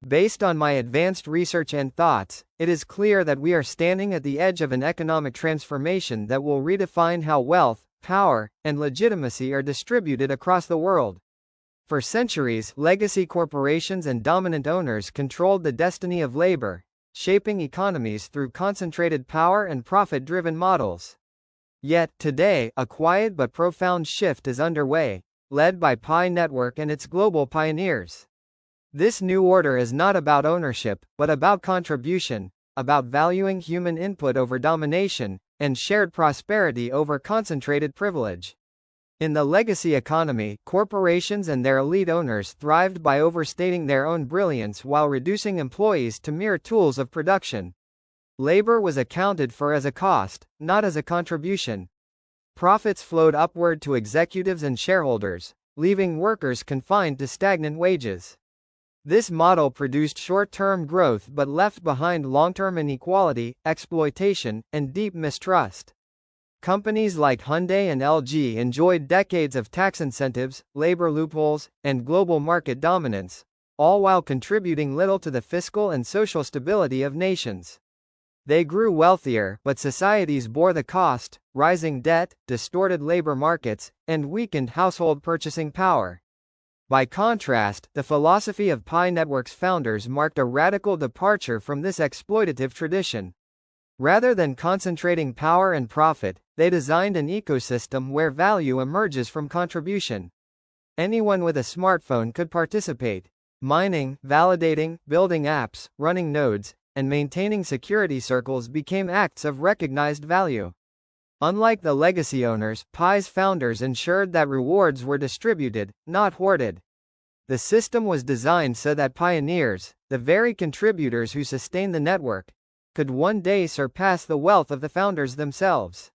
Based on my advanced research and thoughts, it is clear that we are standing at the edge of an economic transformation that will redefine how wealth, power, and legitimacy are distributed across the world. For centuries, legacy corporations and dominant owners controlled the destiny of labor, shaping economies through concentrated power and profit-driven models. Yet, today, a quiet but profound shift is underway, led by Pi Network and its global pioneers. This new order is not about ownership, but about contribution, about valuing human input over domination, and shared prosperity over concentrated privilege. In the legacy economy, corporations and their elite owners thrived by overstating their own brilliance while reducing employees to mere tools of production. Labor was accounted for as a cost, not as a contribution. Profits flowed upward to executives and shareholders, leaving workers confined to stagnant wages. This model produced short-term growth but left behind long-term inequality, exploitation, and deep mistrust. Companies like Hyundai and LG enjoyed decades of tax incentives, labor loopholes, and global market dominance, all while contributing little to the fiscal and social stability of nations. They grew wealthier, but societies bore the cost: rising debt, distorted labor markets, and weakened household purchasing power. By contrast, the philosophy of Pi Network's founders marked a radical departure from this exploitative tradition. Rather than concentrating power and profit, they designed an ecosystem where value emerges from contribution. Anyone with a smartphone could participate. Mining, validating, building apps, running nodes, and maintaining security circles became acts of recognized value. Unlike the legacy owners, Pi's founders ensured that rewards were distributed, not hoarded. The system was designed so that pioneers, the very contributors who sustain the network, could one day surpass the wealth of the founders themselves.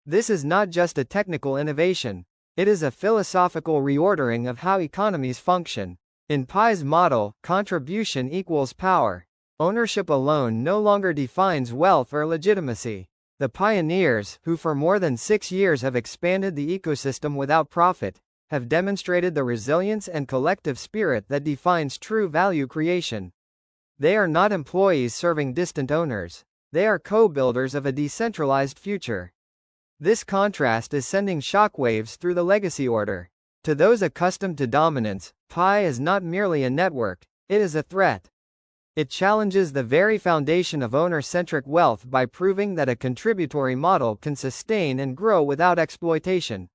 This is not just a technical innovation. It is a philosophical reordering of how economies function. In Pi's model, contribution equals power. Ownership alone no longer defines wealth or legitimacy. The pioneers, who for more than 6 years have expanded the ecosystem without profit, have demonstrated the resilience and collective spirit that defines true value creation. They are not employees serving distant owners. They are co-builders of a decentralized future. This contrast is sending shockwaves through the legacy order. To those accustomed to dominance, Pi is not merely a network, it is a threat. It challenges the very foundation of owner-centric wealth by proving that a contributory model can sustain and grow without exploitation.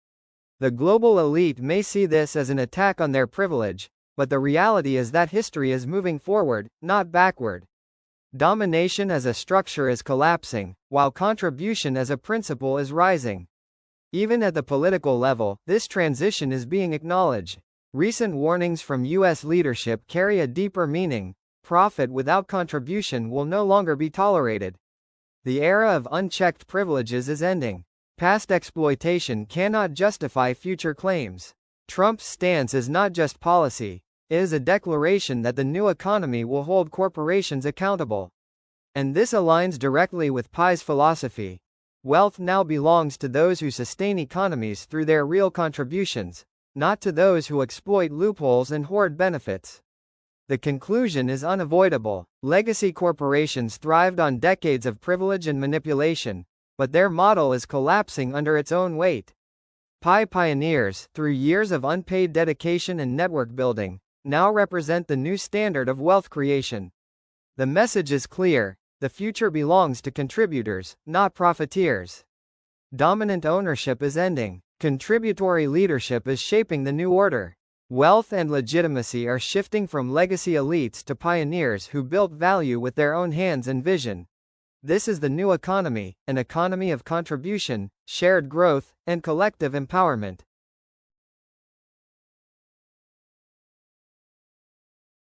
The global elite may see this as an attack on their privilege, but the reality is that history is moving forward, not backward. Domination as a structure is collapsing, while contribution as a principle is rising. Even at the political level, this transition is being acknowledged. Recent warnings from U.S. leadership carry a deeper meaning. Profit without contribution will no longer be tolerated. The era of unchecked privileges is ending. Past exploitation cannot justify future claims. Trump's stance is not just policy, it is a declaration that the new economy will hold corporations accountable. And this aligns directly with Pi's philosophy. Wealth now belongs to those who sustain economies through their real contributions, not to those who exploit loopholes and hoard benefits. The conclusion is unavoidable. Legacy corporations thrived on decades of privilege and manipulation, but their model is collapsing under its own weight. Pi pioneers, through years of unpaid dedication and network building, now represent the new standard of wealth creation. The message is clear: the future belongs to contributors, not profiteers. Dominant ownership is ending. Contributory leadership is shaping the new order. Wealth and legitimacy are shifting from legacy elites to pioneers who built value with their own hands and vision. This is the new economy, an economy of contribution, shared growth, and collective empowerment.